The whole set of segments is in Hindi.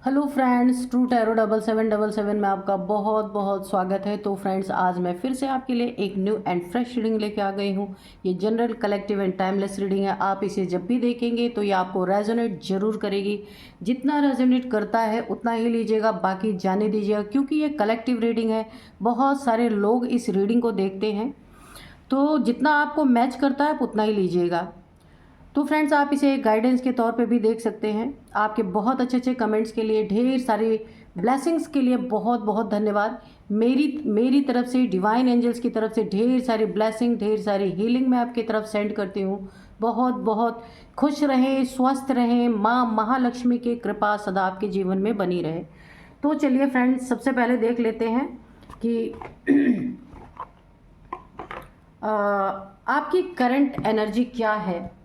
हेलो फ्रेंड्स, ट्रू टैरो 7777 में आपका बहुत बहुत स्वागत है। तो फ्रेंड्स, आज मैं फिर से आपके लिए एक न्यू एंड फ्रेश रीडिंग लेके आ गई हूँ। ये general, collective and timeless reading है। आप इसे जब भी देखेंगे तो ये आपको रेजोनेट जरूर करेगी। जितना रेजोनेट करता है उतना ही लीजिएगा, बाकी जाने दीजिएगा, क्योंकि ये कलेक्टिव रीडिंग है। बहुत सारे लोग इस रीडिंग को देखते हैं, तो जितना आपको मैच करता है आप उतना ही लीजिएगा। तो फ्रेंड्स, आप इसे एक गाइडेंस के तौर पे भी देख सकते हैं। आपके बहुत अच्छे अच्छे कमेंट्स के लिए, ढेर सारी ब्लेसिंग्स के लिए बहुत बहुत धन्यवाद। मेरी तरफ से, डिवाइन एंजल्स की तरफ से ढेर सारी ब्लेसिंग, ढेर सारी हीलिंग मैं आपकी तरफ सेंड करती हूँ। बहुत बहुत खुश रहें, स्वस्थ रहें, माँ महालक्ष्मी की कृपा सदा आपके जीवन में बनी रहे। तो चलिए फ्रेंड्स, सबसे पहले देख लेते हैं कि आपकी करंट एनर्जी क्या है।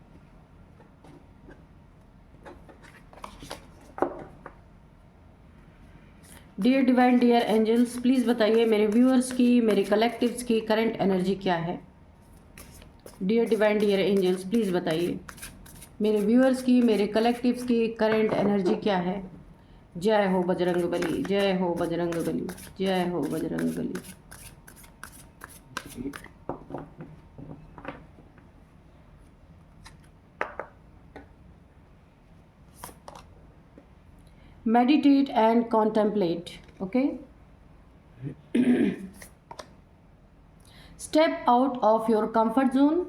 Dear divine, dear angels, please बताइए मेरे व्यूअर्स की, मेरे कलेक्टिव्स की करंट एनर्जी क्या है। Dear divine, dear angels, please बताइए मेरे व्यूअर्स की, मेरे कलेक्टिव्स की करंट एनर्जी क्या है। जय हो बजरंग बली, जय हो बजरंग बली, जय हो Bajrang Bali. Meditate and contemplate. Okay. Step out of your comfort zone.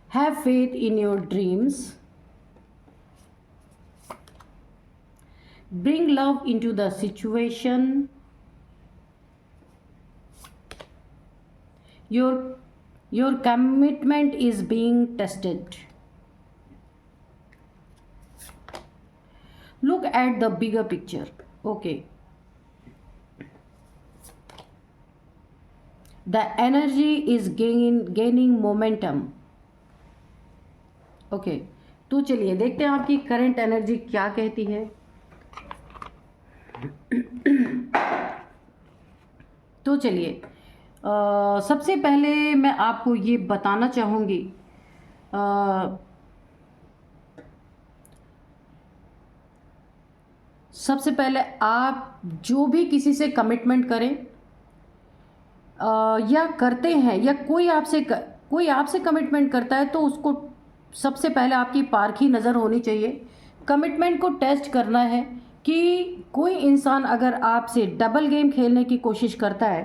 Have faith in your dreams. Bring love into the situation. Your commitment is being tested. Look at the bigger picture. Okay. The energy is gaining momentum. Okay. तो चलिए देखते हैं आपकी करंट एनर्जी क्या कहती है। तो चलिए, सबसे पहले मैं आपको ये बताना चाहूँगी, सबसे पहले आप जो भी किसी से कमिटमेंट करें या करते हैं, या कोई आपसे कमिटमेंट करता है, तो उसको सबसे पहले आपकी पारखी नज़र होनी चाहिए। कमिटमेंट को टेस्ट करना है कि कोई इंसान अगर आपसे डबल गेम खेलने की कोशिश करता है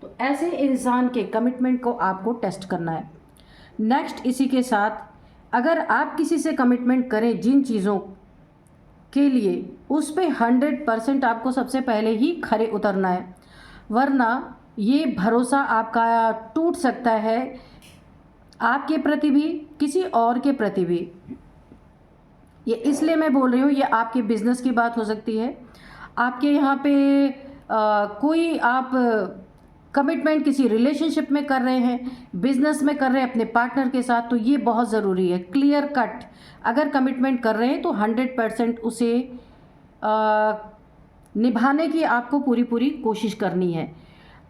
तो ऐसे इंसान के कमिटमेंट को आपको टेस्ट करना है। नेक्स्ट, इसी के साथ अगर आप किसी से कमिटमेंट करें जिन चीज़ों के लिए, उस पे 100% आपको सबसे पहले ही खरे उतरना है, वरना ये भरोसा आपका टूट सकता है, आपके प्रति भी, किसी और के प्रति भी। ये इसलिए मैं बोल रही हूँ, ये आपके बिजनेस की बात हो सकती है, आपके यहाँ पे कोई आप कमिटमेंट किसी रिलेशनशिप में कर रहे हैं, बिजनेस में कर रहे हैं अपने पार्टनर के साथ, तो ये बहुत ज़रूरी है। क्लियर कट अगर कमिटमेंट कर रहे हैं तो 100% उसे निभाने की आपको पूरी पूरी कोशिश करनी है।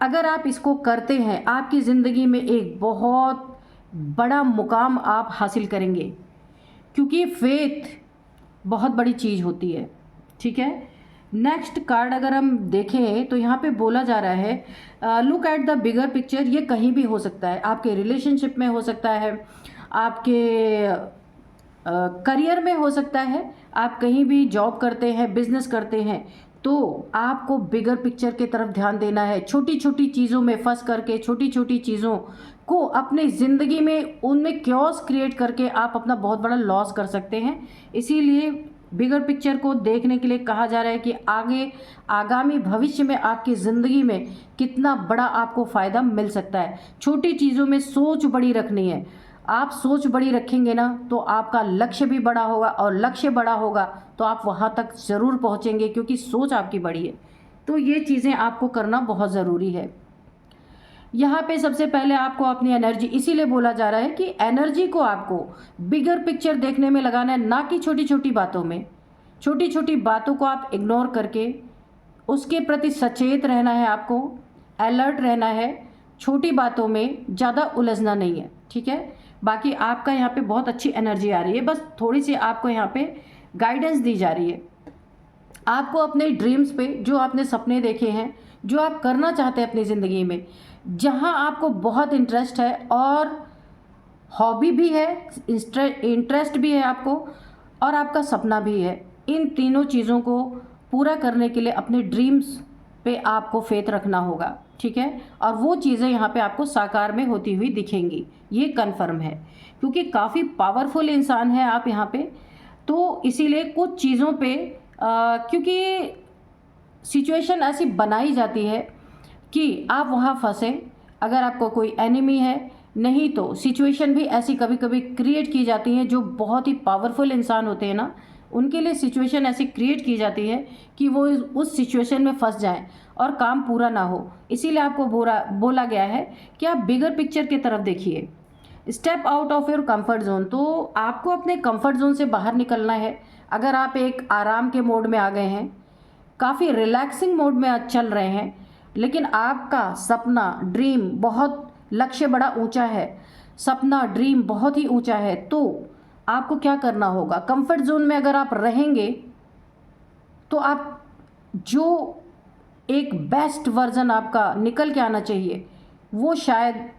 अगर आप इसको करते हैं, आपकी ज़िंदगी में एक बहुत बड़ा मुकाम आप हासिल करेंगे, क्योंकि फेथ बहुत बड़ी चीज़ होती है। ठीक है। नेक्स्ट कार्ड अगर हम देखें तो यहाँ पे बोला जा रहा है look at the bigger picture. ये कहीं भी हो सकता है, आपके रिलेशनशिप में हो सकता है, आपके करियर में हो सकता है, आप कहीं भी जॉब करते हैं, बिजनेस करते हैं, तो आपको बिगर पिक्चर की तरफ ध्यान देना है। छोटी छोटी चीज़ों में फंस करके, छोटी छोटी चीज़ों को अपनी ज़िंदगी में उनमें क्योस क्रिएट करके आप अपना बहुत बड़ा लॉस कर सकते हैं। इसीलिए बिगर पिक्चर को देखने के लिए कहा जा रहा है कि आगामी भविष्य में आपकी ज़िंदगी में कितना बड़ा आपको फ़ायदा मिल सकता है। छोटी चीज़ों में सोच बड़ी रखनी है। आप सोच बड़ी रखेंगे ना, तो आपका लक्ष्य भी बड़ा होगा, और लक्ष्य बड़ा होगा तो आप वहाँ तक ज़रूर पहुँचेंगे, क्योंकि सोच आपकी बड़ी है। तो ये चीज़ें आपको करना बहुत ज़रूरी है। यहाँ पे सबसे पहले आपको अपनी एनर्जी, इसीलिए बोला जा रहा है कि एनर्जी को आपको बिगर पिक्चर देखने में लगाना है, ना कि छोटी छोटी बातों में। छोटी छोटी बातों को आप इग्नोर करके उसके प्रति सचेत रहना है, आपको अलर्ट रहना है। छोटी बातों में ज़्यादा उलझना नहीं है। ठीक है। बाकी आपका यहाँ पे बहुत अच्छी एनर्जी आ रही है, बस थोड़ी सी आपको यहाँ पे गाइडेंस दी जा रही है। आपको अपने ड्रीम्स पे, जो आपने सपने देखे हैं, जो आप करना चाहते हैं अपनी ज़िंदगी में, जहाँ आपको बहुत इंटरेस्ट है और हॉबी भी है, इंटरेस्ट भी है आपको, और आपका सपना भी है, इन तीनों चीज़ों को पूरा करने के लिए अपने ड्रीम्स पे आपको फेथ रखना होगा, ठीक है। और वो चीज़ें यहाँ पे आपको साकार में होती हुई दिखेंगी, ये कन्फर्म है, क्योंकि काफ़ी पावरफुल इंसान है आप यहाँ पे। तो इसीलिए कुछ चीज़ों पे क्योंकि सिचुएशन ऐसी बनाई जाती है कि आप वहाँ फंसे, अगर आपको कोई एनिमी है, नहीं तो सिचुएशन भी ऐसी कभी कभी क्रिएट की जाती है, जो बहुत ही पावरफुल इंसान होते हैं ना, उनके लिए सिचुएशन ऐसी क्रिएट की जाती है कि वो उस सिचुएशन में फंस जाएं और काम पूरा ना हो। इसीलिए आपको बोला गया है कि आप बिगर पिक्चर की तरफ देखिए, step out of your comfort zone. तो आपको अपने कंफर्ट जोन से बाहर निकलना है। अगर आप एक आराम के मोड में आ गए हैं, काफ़ी रिलैक्सिंग मोड में आज चल रहे हैं, लेकिन आपका सपना, ड्रीम, बहुत लक्ष्य बड़ा ऊंचा है, सपना, ड्रीम बहुत ही ऊंचा है, तो आपको क्या करना होगा? कंफर्ट जोन में अगर आप रहेंगे तो आप जो एक बेस्ट वर्जन आपका निकल के आना चाहिए, वो शायद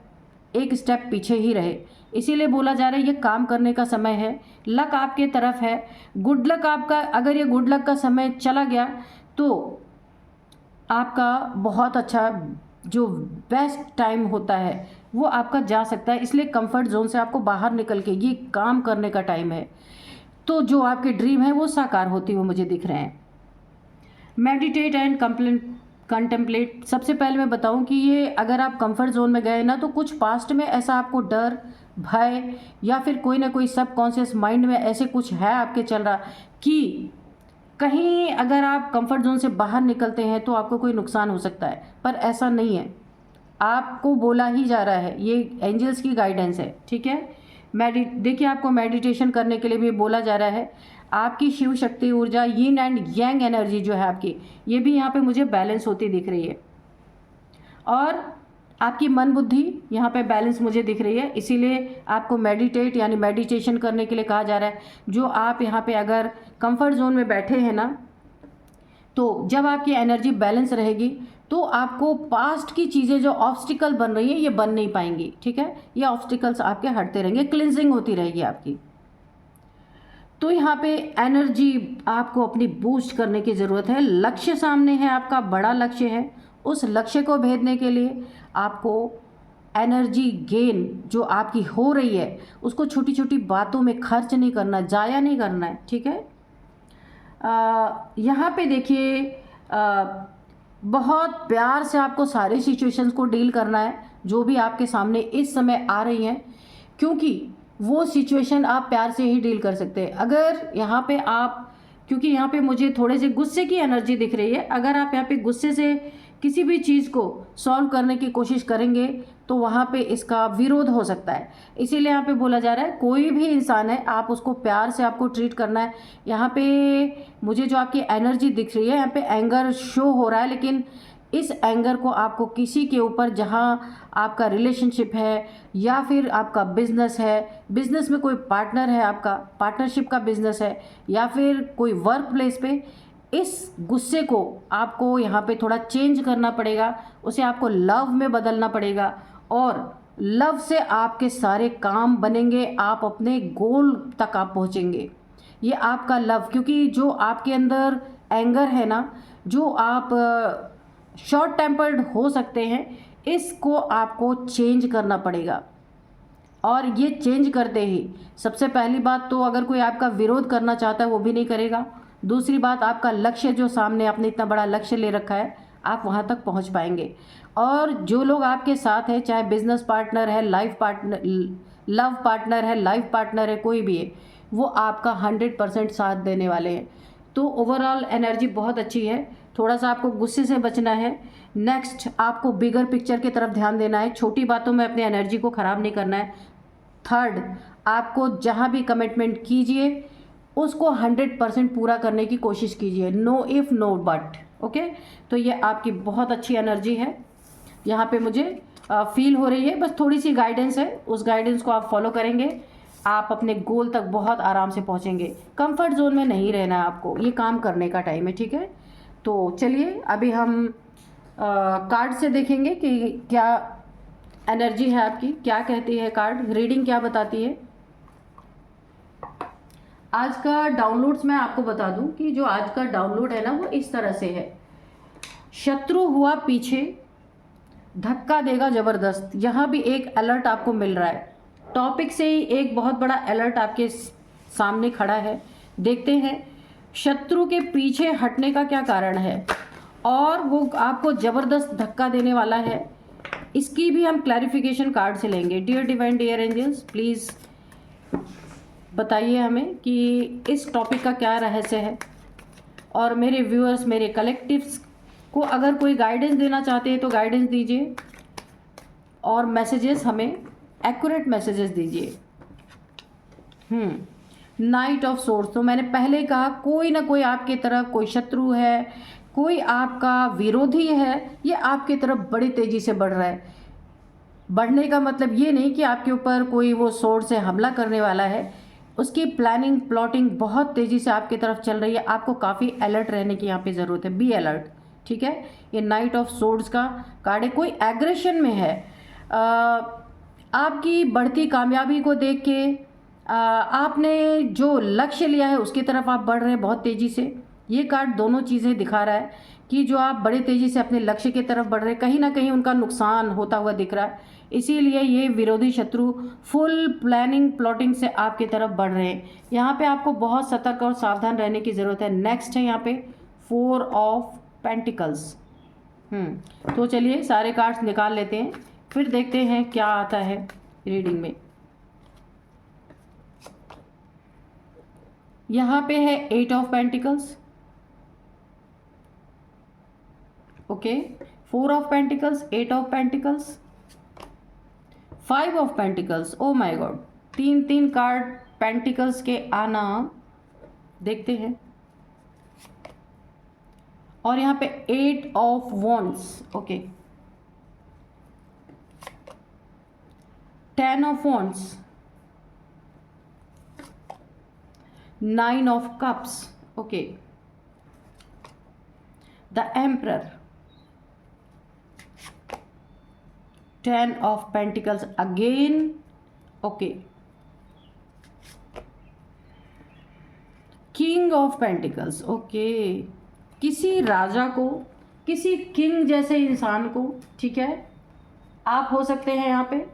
एक स्टेप पीछे ही रहे। इसीलिए बोला जा रहा है ये काम करने का समय है, लक आपके तरफ है, गुड लक आपका। अगर ये गुड लक का समय चला गया तो आपका बहुत अच्छा जो बेस्ट टाइम होता है वो आपका जा सकता है। इसलिए कंफर्ट जोन से आपको बाहर निकल के ये काम करने का टाइम है, तो जो आपके ड्रीम है वो साकार होती हुए मुझे दिख रहे हैं। Meditate and contemplate. सबसे पहले मैं बताऊं कि ये अगर आप कंफर्ट जोन में गए ना, तो कुछ पास्ट में ऐसा आपको डर, भय, या फिर कोई ना कोई सबकॉन्शियस माइंड में ऐसे कुछ है आपके चल रहा कि कहीं अगर आप कंफर्ट जोन से बाहर निकलते हैं तो आपको कोई नुकसान हो सकता है, पर ऐसा नहीं है। आपको बोला ही जा रहा है, ये एंजल्स की गाइडेंस है, ठीक है। देखिए, आपको मेडिटेशन करने के लिए भी बोला जा रहा है। आपकी शिव शक्ति ऊर्जा, यिन एंड यांग एनर्जी जो है आपकी, ये भी यहाँ पे मुझे बैलेंस होती दिख रही है, और आपकी मन बुद्धि यहाँ पे बैलेंस मुझे दिख रही है। इसीलिए आपको मेडिटेट यानी मेडिटेशन करने के लिए कहा जा रहा है। जो आप यहाँ पे अगर कंफर्ट जोन में बैठे हैं ना, तो जब आपकी एनर्जी बैलेंस रहेगी तो आपको पास्ट की चीज़ें जो ऑब्स्टिकल बन रही हैं ये बन नहीं पाएंगी, ठीक है। ये ऑब्स्टिकल्स आपके हटते रहेंगे, क्लिनजिंग होती रहेगी आपकी। तो यहाँ पे एनर्जी आपको अपनी बूस्ट करने की ज़रूरत है। लक्ष्य सामने है, आपका बड़ा लक्ष्य है। उस लक्ष्य को भेदने के लिए आपको एनर्जी गेन जो आपकी हो रही है उसको छोटी छोटी बातों में खर्च नहीं करना, जाया नहीं करना है, ठीक है। यहाँ पे देखिए, बहुत प्यार से आपको सारी सिचुएशंस को डील करना है जो भी आपके सामने इस समय आ रही हैं, क्योंकि वो सिचुएशन आप प्यार से ही डील कर सकते हैं। अगर यहाँ पे आप, क्योंकि यहाँ पे मुझे थोड़े से गुस्से की एनर्जी दिख रही है, अगर आप यहाँ पे गुस्से से किसी भी चीज़ को सॉल्व करने की कोशिश करेंगे तो वहाँ पे इसका विरोध हो सकता है। इसीलिए यहाँ पे बोला जा रहा है कोई भी इंसान है, आप उसको प्यार से आपको ट्रीट करना है। यहाँ पे मुझे जो आपकी एनर्जी दिख रही है, यहाँ पे एंगर शो हो रहा है, लेकिन इस एंगर को आपको किसी के ऊपर, जहाँ आपका रिलेशनशिप है या फिर आपका बिजनेस है, बिजनेस में कोई पार्टनर है, आपका पार्टनरशिप का बिजनेस है, या फिर कोई वर्क प्लेस पे, इस गुस्से को आपको यहाँ पे थोड़ा चेंज करना पड़ेगा, उसे आपको लव में बदलना पड़ेगा, और लव से आपके सारे काम बनेंगे, आप अपने गोल तक आप पहुँचेंगे। ये आपका लव, क्योंकि जो आपके अंदर एंगर है ना, जो आप शॉर्ट टेम्पर्ड हो सकते हैं, इसको आपको चेंज करना पड़ेगा। और ये चेंज करते ही सबसे पहली बात तो, अगर कोई आपका विरोध करना चाहता है वो भी नहीं करेगा। दूसरी बात, आपका लक्ष्य जो सामने आपने इतना बड़ा लक्ष्य ले रखा है, आप वहाँ तक पहुँच पाएंगे। और जो लोग आपके साथ हैं, चाहे बिजनेस पार्टनर है, लाइफ पार्टनर, लव पार्टनर है, लाइफ पार्टनर है, कोई भी है, वो आपका 100% साथ देने वाले हैं। तो ओवरऑल एनर्जी बहुत अच्छी है। थोड़ा सा आपको गुस्से से बचना है। नेक्स्ट, आपको बिगर पिक्चर की तरफ ध्यान देना है, छोटी बातों में अपनी एनर्जी को ख़राब नहीं करना है। थर्ड, आपको जहाँ भी कमिटमेंट कीजिए उसको 100% पूरा करने की कोशिश कीजिए, no if no but, okay. तो ये आपकी बहुत अच्छी एनर्जी है यहाँ पे मुझे। फील हो रही है, बस थोड़ी सी गाइडेंस है, उस गाइडेंस को आप फॉलो करेंगे, आप अपने गोल तक बहुत आराम से पहुंचेंगे। कंफर्ट जोन में नहीं रहना है आपको, ये काम करने का टाइम है, ठीक है। तो चलिए अभी हम कार्ड से देखेंगे कि क्या एनर्जी है आपकी, क्या कहती है कार्ड, रीडिंग क्या बताती है। आज का डाउनलोड्स मैं आपको बता दूं कि जो आज का डाउनलोड है ना वो इस तरह से है। शत्रु हुआ पीछे, धक्का देगा जबरदस्त। यहाँ भी एक अलर्ट आपको मिल रहा है, टॉपिक से ही एक बहुत बड़ा अलर्ट आपके सामने खड़ा है। देखते हैं शत्रु के पीछे हटने का क्या कारण है, और वो आपको ज़बरदस्त धक्का देने वाला है, इसकी भी हम क्लैरिफिकेशन कार्ड से लेंगे। Dear divine, dear angels, please बताइए हमें कि इस टॉपिक का क्या रहस्य है। और मेरे व्यूअर्स, मेरे कलेक्टिव्स को अगर कोई गाइडेंस देना चाहते हैं तो गाइडेंस दीजिए, और मैसेजेस हमें एक्यूरेट मैसेजेस दीजिए। नाइट ऑफ सोर्स, तो मैंने पहले कहा कोई ना कोई आपके तरफ कोई शत्रु है, कोई आपका विरोधी है, ये आपके तरफ बड़ी तेज़ी से बढ़ रहा है। बढ़ने का मतलब ये नहीं कि आपके ऊपर कोई वो सोर्ड से हमला करने वाला है, उसकी प्लानिंग प्लॉटिंग बहुत तेज़ी से आपकी तरफ चल रही है। आपको काफ़ी अलर्ट रहने की यहाँ पे ज़रूरत है, बी अलर्ट, ठीक है। ये नाइट ऑफ सोर्ड्स का कार्ड है, कोई एग्रेशन में है। आपकी बढ़ती कामयाबी को देख के आपने जो लक्ष्य लिया है उसकी तरफ आप बढ़ रहे हैं बहुत तेज़ी से। ये कार्ड दोनों चीज़ें दिखा रहा है कि जो आप बड़े तेज़ी से अपने लक्ष्य की तरफ बढ़ रहे हैं, कहीं ना कहीं उनका नुकसान होता हुआ दिख रहा है, इसीलिए ये विरोधी शत्रु फुल प्लानिंग प्लॉटिंग से आपकी तरफ बढ़ रहे हैं। यहाँ पे आपको बहुत सतर्क और सावधान रहने की ज़रूरत है। नेक्स्ट है यहाँ पे 4 ऑफ पेंटिकल्स। तो चलिए सारे कार्ड्स निकाल लेते हैं, फिर देखते हैं क्या आता है रीडिंग में। यहाँ पे है 8 of pentacles, okay, 4 of pentacles, 8 of pentacles, 5 of pentacles. Oh my God, 3 card pentacles के आना देखते हैं। और यहाँ पे 8 of wands, okay, 10 of wands, 9 of cups, okay, the emperor, 10 of pentacles again, okay, king of pentacles, okay, किसी राजा को, किसी किंग जैसे इंसान को, ठीक है, आप हो सकते हैं। यहाँ पे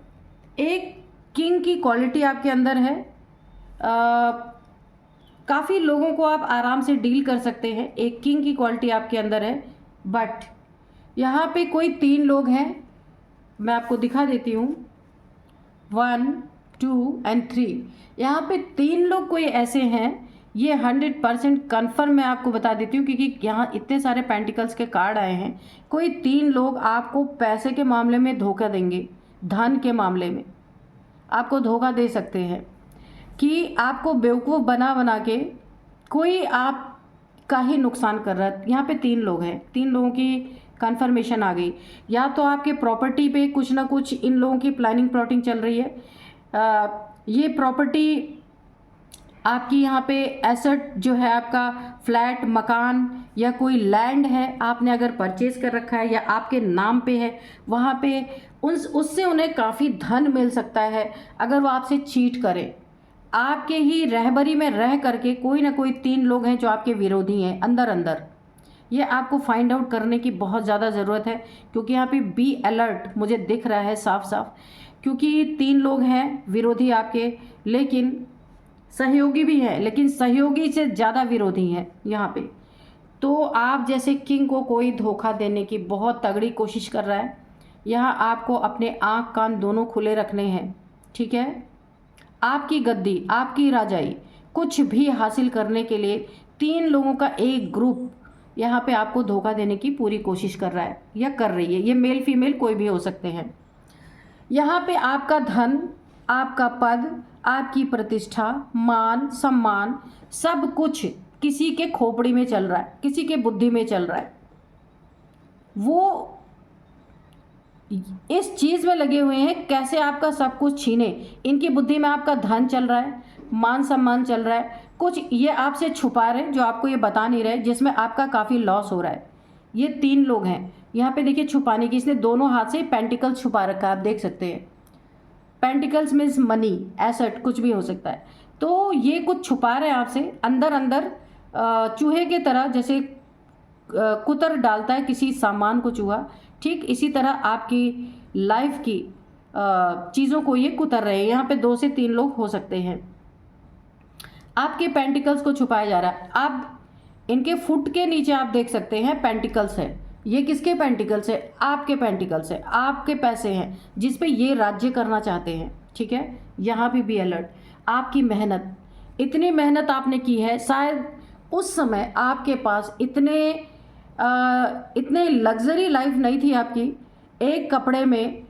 एक किंग की क्वालिटी आपके अंदर है, काफ़ी लोगों को आप आराम से डील कर सकते हैं, एक किंग की क्वालिटी आपके अंदर है। बट यहाँ पे कोई 3 लोग हैं, मैं आपको दिखा देती हूँ, 1 2 एंड 3। यहाँ पे 3 लोग कोई ऐसे हैं, ये 100% कन्फर्म मैं आपको बता देती हूँ, क्योंकि यहाँ इतने सारे पेंटिकल्स के कार्ड आए हैं। कोई 3 लोग आपको पैसे के मामले में धोखा देंगे, धन के मामले में आपको धोखा दे सकते हैं, कि आपको बेवकूफ़ बना बना के कोई आपका ही नुकसान कर रहा है। यहाँ पे 3 लोग हैं, 3 लोगों की कन्फर्मेशन आ गई। या तो आपके प्रॉपर्टी पे कुछ ना कुछ इन लोगों की प्लानिंग प्लॉटिंग चल रही है, ये प्रॉपर्टी आपकी, यहाँ पे एसेट जो है आपका फ्लैट, मकान या कोई लैंड है, आपने अगर परचेज कर रखा है या आपके नाम पे है, वहाँ पे उससे उन्हें काफ़ी धन मिल सकता है अगर वो आपसे चीट करें। आपके ही रहबरी में रह करके कोई ना कोई 3 लोग हैं जो आपके विरोधी हैं अंदर अंदर। ये आपको फाइंड आउट करने की बहुत ज़्यादा ज़रूरत है, क्योंकि यहाँ पे बी अलर्ट मुझे दिख रहा है साफ साफ, क्योंकि 3 लोग हैं विरोधी आपके, लेकिन सहयोगी भी हैं, लेकिन सहयोगी से ज़्यादा विरोधी हैं यहाँ पे। तो आप जैसे किंग को कोई धोखा देने की बहुत तगड़ी कोशिश कर रहा है। यहाँ आपको अपने आँख कान दोनों खुले रखने हैं, ठीक है। आपकी गद्दी, आपकी राजाई, कुछ भी हासिल करने के लिए 3 लोगों का एक ग्रुप यहाँ पे आपको धोखा देने की पूरी कोशिश कर रहा है या कर रही है। ये मेल फीमेल कोई भी हो सकते हैं। यहाँ पे आपका धन, आपका पद, आपकी प्रतिष्ठा, मान सम्मान, सब कुछ किसी के खोपड़ी में चल रहा है, किसी के बुद्धि में चल रहा है। वो इस चीज़ में लगे हुए हैं कैसे आपका सब कुछ छीने। इनकी बुद्धि में आपका धन चल रहा है, मान सम्मान चल रहा है, कुछ ये आपसे छुपा रहे हैं जो आपको ये बता नहीं रहे, जिसमें आपका काफ़ी लॉस हो रहा है। ये 3 लोग हैं यहाँ पे, देखिए छुपाने की, इसने दोनों हाथ से पेंटिकल्स छुपा रखा है, आप देख सकते हैं। पेंटिकल्स मीन्स मनी, एसेट, कुछ भी हो सकता है। तो ये कुछ छुपा रहे हैं आपसे अंदर अंदर, चूहे के तरह, जैसे कुतर डालता है किसी सामान को चूहा, ठीक इसी तरह आपकी लाइफ की चीज़ों को ये कुतर रहे हैं। यहाँ पे 2 से 3 लोग हो सकते हैं। आपके पेंटिकल्स को छुपाया जा रहा है। अब इनके फुट के नीचे आप देख सकते हैं पेंटिकल्स है। ये किसके पेंटिकल्स है? आपके पेंटिकल्स है, आपके पैसे हैं जिस पे ये राज्य करना चाहते हैं, ठीक है। यहाँ भी अलर्ट। आपकी मेहनत, इतनी मेहनत आपने की है, शायद उस समय आपके पास इतने लग्जरी लाइफ नहीं थी आपकी। एक कपड़े में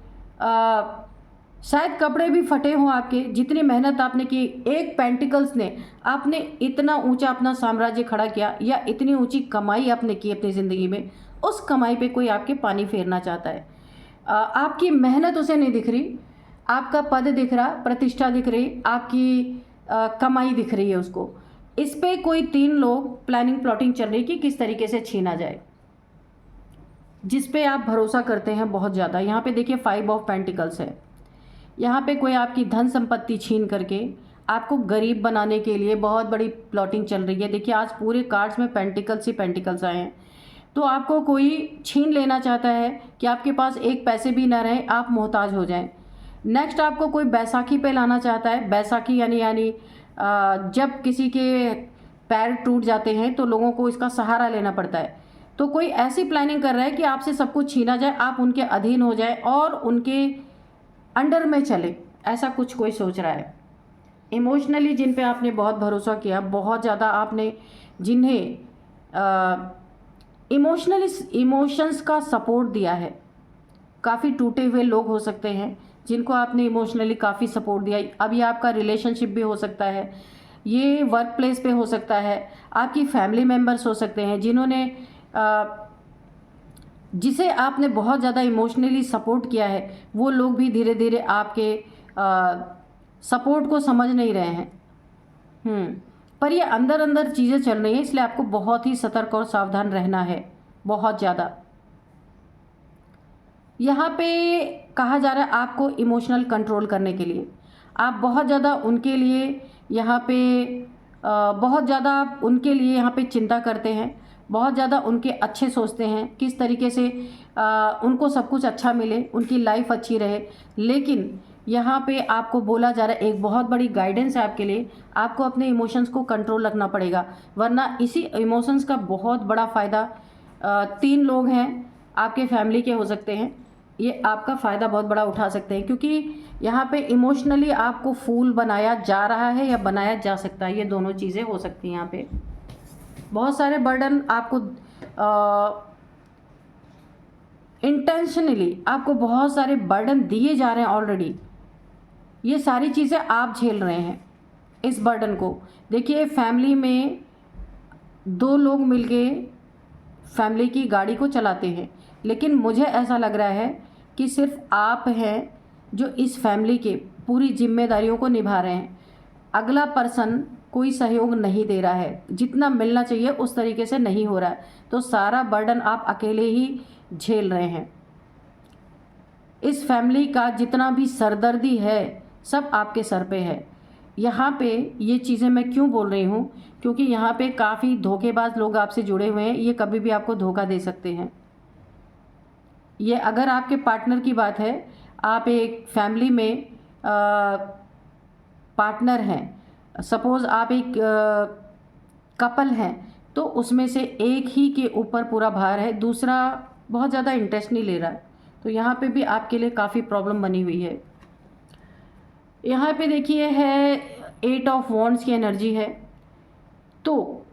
शायद कपड़े भी फटे हों आपके, जितनी मेहनत आपने की। एक पेंटिकल्स ने आपने इतना ऊंचा अपना साम्राज्य खड़ा किया, या इतनी ऊंची कमाई आपने की अपनी ज़िंदगी में, उस कमाई पे कोई आपके पानी फेरना चाहता है। आपकी मेहनत उसे नहीं दिख रही, आपका पद दिख रहा, प्रतिष्ठा दिख रही, आपकी कमाई दिख रही है उसको। इस पे कोई 3 लोग प्लानिंग प्लॉटिंग चल रही कि किस तरीके से छीना जाए, जिस पे आप भरोसा करते हैं बहुत ज़्यादा। यहाँ पे देखिए 5 ऑफ पेंटिकल्स है। यहाँ पे कोई आपकी धन संपत्ति छीन करके आपको गरीब बनाने के लिए बहुत बड़ी प्लॉटिंग चल रही है। देखिए आज पूरे कार्ड्स में पेंटिकल्स ही पेंटिकल्स आए हैं। तो आपको कोई छीन लेना चाहता है कि आपके पास एक पैसे भी ना रहे, आप मोहताज हो जाएं। नेक्स्ट आपको कोई बैसाखी पे लाना चाहता है। बैसाखी यानी जब किसी के पैर टूट जाते हैं तो लोगों को इसका सहारा लेना पड़ता है। तो कोई ऐसी प्लानिंग कर रहा है कि आपसे सब कुछ छीना जाए, आप उनके अधीन हो जाए और उनके अंडर में चले, ऐसा कुछ कोई सोच रहा है। इमोशनली जिन पे आपने बहुत भरोसा किया, बहुत ज़्यादा आपने जिन्हें इमोशंस का सपोर्ट दिया है, काफ़ी टूटे हुए लोग हो सकते हैं जिनको आपने इमोशनली काफ़ी सपोर्ट दिया। अब ये आपका रिलेशनशिप भी हो सकता है, ये वर्क प्लेस पे हो सकता है, आपकी फैमिली मेम्बर्स हो सकते हैं जिन्होंने जिसे आपने बहुत ज़्यादा इमोशनली सपोर्ट किया है, वो लोग भी धीरे धीरे आपके सपोर्ट को समझ नहीं रहे हैं। पर ये अंदर अंदर चीज़ें चल रही हैं, इसलिए आपको बहुत ही सतर्क और सावधान रहना है, बहुत ज़्यादा। यहाँ पे कहा जा रहा है आपको इमोशनल कंट्रोल करने के लिए, आप बहुत ज़्यादा उनके लिए यहाँ पे बहुत ज़्यादा आप उनके लिए यहाँ पे चिंता करते हैं, बहुत ज़्यादा उनके अच्छे सोचते हैं, किस तरीके से उनको सब कुछ अच्छा मिले, उनकी लाइफ अच्छी रहे। लेकिन यहाँ पे आपको बोला जा रहा है, एक बहुत बड़ी गाइडेंस है आपके लिए, आपको अपने इमोशंस को कंट्रोल रखना पड़ेगा, वरना इसी इमोशंस का बहुत बड़ा फ़ायदा 3 लोग हैं आपके फैमिली के हो सकते हैं, ये आपका फ़ायदा बहुत बड़ा उठा सकते हैं। क्योंकि यहाँ पे इमोशनली आपको फूल बनाया जा रहा है या बनाया जा सकता है, ये दोनों चीज़ें हो सकती हैं। यहाँ पे बहुत सारे बर्डन आपको इंटेंशनली आपको बहुत सारे बर्डन दिए जा रहे हैं ऑलरेडी, ये सारी चीज़ें आप झेल रहे हैं इस बर्डन को। देखिए फैमिली में 2 लोग मिलके फैमिली की गाड़ी को चलाते हैं, लेकिन मुझे ऐसा लग रहा है कि सिर्फ आप हैं जो इस फैमिली के पूरी जिम्मेदारियों को निभा रहे हैं। अगला पर्सन कोई सहयोग नहीं दे रहा है, जितना मिलना चाहिए उस तरीके से नहीं हो रहा है, तो सारा बर्डन आप अकेले ही झेल रहे हैं। इस फैमिली का जितना भी सरदर्दी है सब आपके सर पे है। यहाँ पे ये चीज़ें मैं क्यों बोल रही हूँ, क्योंकि यहाँ पे काफ़ी धोखेबाज लोग आपसे जुड़े हुए हैं, ये कभी भी आपको धोखा दे सकते हैं। ये अगर आपके पार्टनर की बात है, आप एक फैमिली में पार्टनर हैं, सपोज़ आप एक कपल हैं, तो उसमें से एक ही के ऊपर पूरा भार है, दूसरा बहुत ज़्यादा इंटरेस्ट नहीं ले रहा है, तो यहाँ पे भी आपके लिए काफ़ी प्रॉब्लम बनी हुई है। यहाँ पे देखिए है 8 ऑफ वॉन्ड्स की एनर्जी है, तो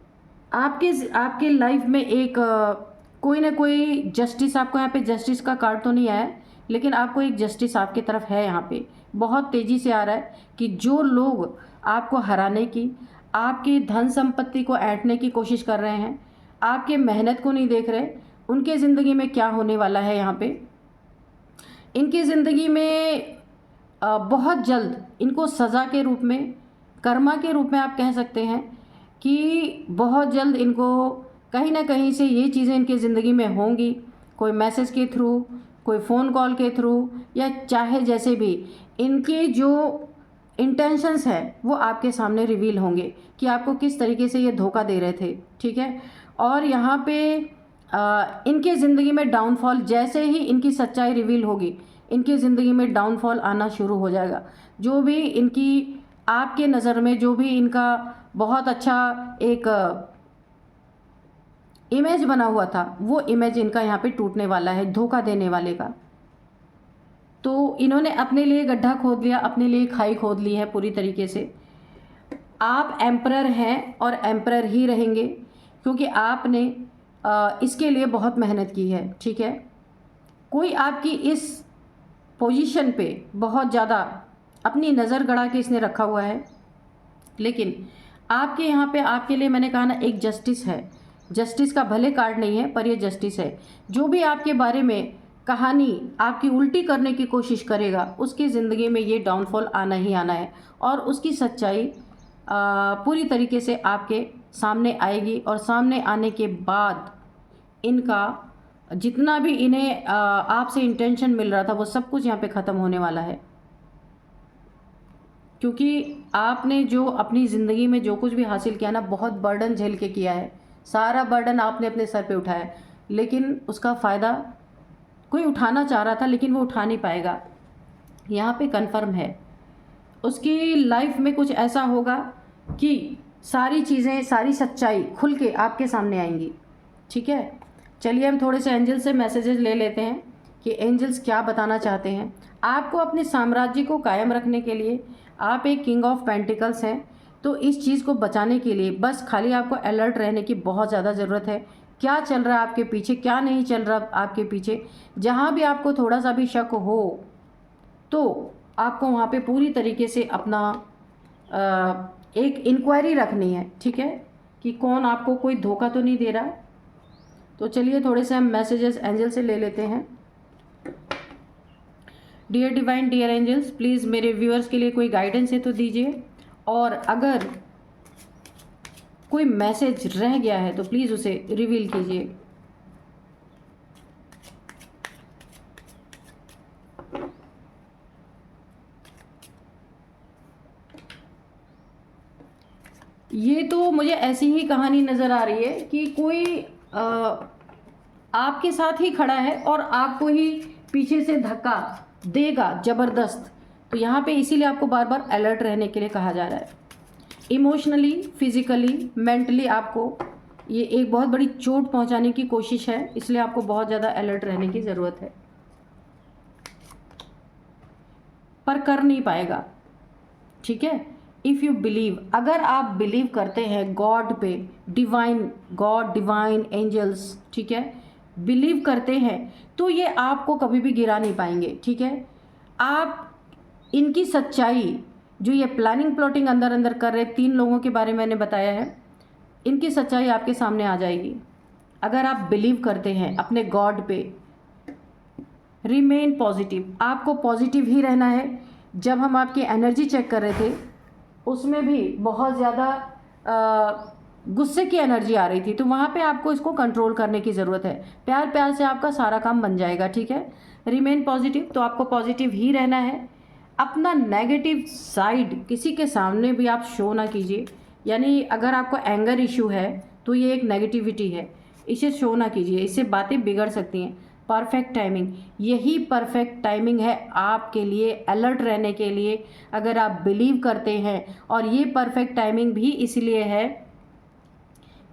आपके लाइफ में एक कोई ना कोई जस्टिस, आपको यहाँ पे जस्टिस का कार्ड तो नहीं आया, लेकिन आपको एक जस्टिस आपकी तरफ है। यहाँ पे बहुत तेज़ी से आ रहा है कि जो लोग आपको हराने की, आपकी धन संपत्ति को ऐंठने की कोशिश कर रहे हैं, आपके मेहनत को नहीं देख रहे, उनके ज़िंदगी में क्या होने वाला है। यहाँ पे इनकी ज़िंदगी में बहुत जल्द इनको सज़ा के रूप में, कर्मा के रूप में आप कह सकते हैं कि बहुत जल्द इनको कहीं ना कहीं से ये चीज़ें इनकी ज़िंदगी में होंगी, कोई मैसेज के थ्रू, कोई फ़ोन कॉल के थ्रू, या चाहे जैसे भी इनके जो इंटेंशंस है वो आपके सामने रिवील होंगे कि आपको किस तरीके से ये धोखा दे रहे थे, ठीक है। और यहाँ पे इनके ज़िंदगी में डाउनफॉल, जैसे ही इनकी सच्चाई रिवील होगी इनकी ज़िंदगी में डाउनफॉल आना शुरू हो जाएगा। जो भी इनकी आपके नज़र में जो भी इनका बहुत अच्छा एक इमेज बना हुआ था वो इमेज इनका यहाँ पे टूटने वाला है, धोखा देने वाले का। तो इन्होंने अपने लिए गड्ढा खोद लिया, अपने लिए खाई खोद ली है पूरी तरीके से। आप एम्परर हैं और एम्परर ही रहेंगे, क्योंकि आपने इसके लिए बहुत मेहनत की है, ठीक है। कोई आपकी इस पोजीशन पे बहुत ज़्यादा अपनी नज़र गड़ा के इसने रखा हुआ है, लेकिन आपके यहाँ पे आपके लिए मैंने कहा ना एक जस्टिस है। जस्टिस का भले कार्ड नहीं है पर ये जस्टिस है। जो भी आपके बारे में कहानी आपकी उल्टी करने की कोशिश करेगा उसकी ज़िंदगी में ये डाउनफॉल आना ही आना है, और उसकी सच्चाई पूरी तरीके से आपके सामने आएगी। और सामने आने के बाद इनका जितना भी इन्हें आपसे इंटेंशन मिल रहा था वो सब कुछ यहाँ पे ख़त्म होने वाला है, क्योंकि आपने जो अपनी ज़िंदगी में जो कुछ भी हासिल किया ना, बहुत बर्डन झेल के किया है। सारा बर्डन आपने अपने सर पे उठाया, लेकिन उसका फ़ायदा कोई उठाना चाह रहा था लेकिन वो उठा नहीं पाएगा। यहाँ पे कन्फर्म है उसकी लाइफ में कुछ ऐसा होगा कि सारी चीज़ें, सारी सच्चाई खुल के आपके सामने आएंगी, ठीक है। चलिए हम थोड़े से एंजल्स से मैसेजेस ले लेते हैं कि एंजल्स क्या बताना चाहते हैं आपको अपने साम्राज्य को कायम रखने के लिए। आप एक किंग ऑफ पेंटिकल्स हैं, तो इस चीज़ को बचाने के लिए बस खाली आपको अलर्ट रहने की बहुत ज़्यादा ज़रूरत है। क्या चल रहा है आपके पीछे, क्या नहीं चल रहा आपके पीछे, जहाँ भी आपको थोड़ा सा भी शक हो तो आपको वहाँ पे पूरी तरीके से अपना एक इंक्वायरी रखनी है, ठीक है, कि कौन आपको कोई धोखा तो नहीं दे रहा। तो चलिए थोड़े से हम मैसेजेस एंजल से ले लेते हैं। Dear divine, dear angels, please मेरे व्यूअर्स के लिए कोई गाइडेंस है तो दीजिए, और अगर कोई मैसेज रह गया है तो प्लीज़ उसे रिवील कीजिए। ये तो मुझे ऐसी ही कहानी नज़र आ रही है कि कोई आपके साथ ही खड़ा है और आपको ही पीछे से धक्का देगा ज़बरदस्त। तो यहाँ पे इसीलिए आपको बार बार अलर्ट रहने के लिए कहा जा रहा है। इमोशनली, फिज़िकली, मेंटली आपको ये एक बहुत बड़ी चोट पहुँचाने की कोशिश है, इसलिए आपको बहुत ज़्यादा अलर्ट रहने की ज़रूरत है, पर कर नहीं पाएगा, ठीक है। इफ़ यू बिलीव, अगर आप बिलीव करते हैं गॉड पे, डिवाइन गॉड, डिवाइन एंजल्स, ठीक है, बिलीव करते हैं तो ये आपको कभी भी गिरा नहीं पाएंगे, ठीक है। आप इनकी सच्चाई, जो ये प्लानिंग प्लॉटिंग अंदर अंदर कर रहे 3 लोगों के बारे में मैंने बताया है, इनकी सच्चाई आपके सामने आ जाएगी अगर आप बिलीव करते हैं अपने गॉड पे। रिमेन पॉजिटिव, आपको पॉजिटिव ही रहना है। जब हम आपकी एनर्जी चेक कर रहे थे उसमें भी बहुत ज़्यादा गुस्से की एनर्जी आ रही थी, तो वहाँ पे आपको इसको कंट्रोल करने की ज़रूरत है। प्यार प्यार से आपका सारा काम बन जाएगा, ठीक है। रिमेन पॉजिटिव, तो आपको पॉजिटिव ही रहना है। अपना नेगेटिव साइड किसी के सामने भी आप शो ना कीजिए, यानी अगर आपको एंगर इशू है तो ये एक नेगेटिविटी है, इसे शो ना कीजिए, इससे बातें बिगड़ सकती हैं। परफेक्ट टाइमिंग, यही परफेक्ट टाइमिंग है आपके लिए अलर्ट रहने के लिए, अगर आप बिलीव करते हैं। और ये परफेक्ट टाइमिंग भी इसलिए है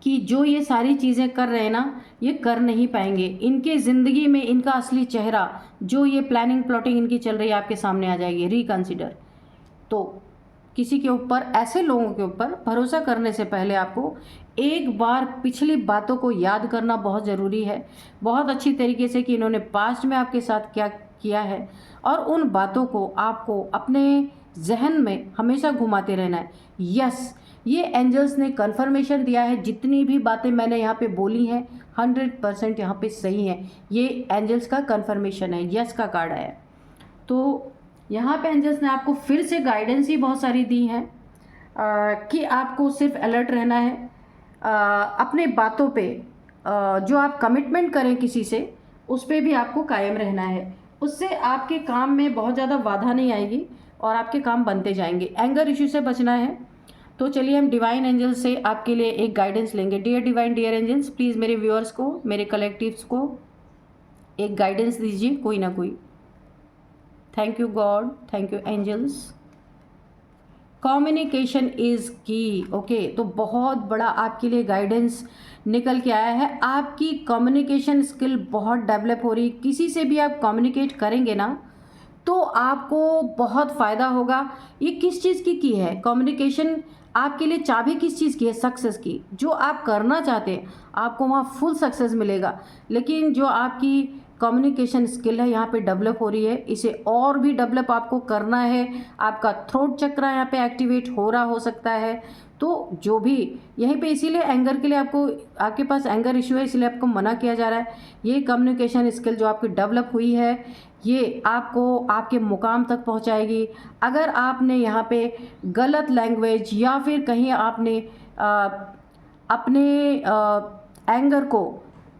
कि जो ये सारी चीज़ें कर रहे हैं ना, ये कर नहीं पाएंगे। इनके ज़िंदगी में इनका असली चेहरा, जो ये प्लानिंग प्लॉटिंग इनकी चल रही है, आपके सामने आ जाएगी। रिकंसिडर। तो किसी के ऊपर, ऐसे लोगों के ऊपर भरोसा करने से पहले आपको एक बार पिछली बातों को याद करना बहुत ज़रूरी है, बहुत अच्छी तरीके से, कि इन्होंने पास्ट में आपके साथ क्या किया है, और उन बातों को आपको अपने जहन में हमेशा घुमाते रहना है। यस, ये एंजल्स ने कन्फर्मेशन दिया है, जितनी भी बातें मैंने यहाँ पे बोली हैं 100% यहाँ पे सही है। ये एंजल्स का कन्फर्मेशन है, यस का कार्ड आया है। तो यहाँ पे एंजल्स ने आपको फिर से गाइडेंस ही बहुत सारी दी हैं कि आपको सिर्फ अलर्ट रहना है। अपने बातों पे जो आप कमिटमेंट करें किसी से, उस पे भी आपको कायम रहना है। उससे आपके काम में बहुत ज़्यादा बाधा नहीं आएगी और आपके काम बनते जाएंगे। एंगर इशू से बचना है। तो चलिए हम डिवाइन एंजल्स से आपके लिए एक गाइडेंस लेंगे। Dear divine, dear angels, please मेरे व्यूअर्स को, मेरे कलेक्टिव्स को एक गाइडेंस दीजिए कोई ना कोई। Thank you God, thank you angels. Communication is key. Okay, तो बहुत बड़ा आपके लिए गाइडेंस निकल के आया है। आपकी कम्युनिकेशन स्किल बहुत डेवलप हो रही। किसी से भी आप कम्युनिकेट करेंगे ना तो आपको बहुत फ़ायदा होगा। ये किस चीज़ की है कम्युनिकेशन? आपके लिए चाबी किस चीज़ की है? सक्सेस की। जो आप करना चाहते हैं आपको वहाँ फुल सक्सेस मिलेगा, लेकिन जो आपकी कम्युनिकेशन स्किल है यहाँ पे डेवलप हो रही है, इसे और भी डेवलप आपको करना है। आपका थ्रोट चक्र यहाँ पे एक्टिवेट हो रहा हो सकता है। तो जो भी यहीं पे, इसीलिए एंगर के लिए आपको, आपके पास एंगर इशू है इसलिए आपको मना किया जा रहा है। ये कम्युनिकेशन स्किल जो आपकी डेवलप हुई है ये आपको आपके मुकाम तक पहुंचाएगी। अगर आपने यहाँ पे गलत लैंग्वेज या फिर कहीं आपने अपने एंगर को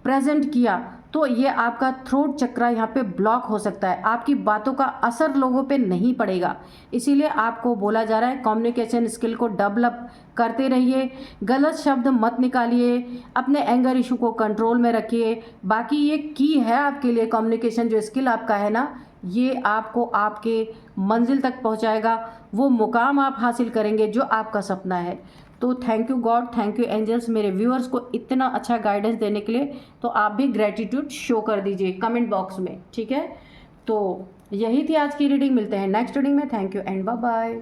प्रेजेंट किया तो ये आपका थ्रोट चक्र यहाँ पे ब्लॉक हो सकता है। आपकी बातों का असर लोगों पे नहीं पड़ेगा। इसीलिए आपको बोला जा रहा है कम्युनिकेशन स्किल को डेवलप करते रहिए। गलत शब्द मत निकालिए, अपने एंगर इशू को कंट्रोल में रखिए। बाकी ये की है आपके लिए कम्युनिकेशन जो स्किल आपका है ना, ये आपको आपके मंजिल तक पहुँचाएगा। वो मुकाम आप हासिल करेंगे जो आपका सपना है। तो thank you God, thank you angels, मेरे व्यूअर्स को इतना अच्छा गाइडेंस देने के लिए। तो आप भी ग्रेटिट्यूड शो कर दीजिए कमेंट बॉक्स में, ठीक है। तो यही थी आज की रीडिंग। मिलते हैं नेक्स्ट रीडिंग में। Thank you and bye bye.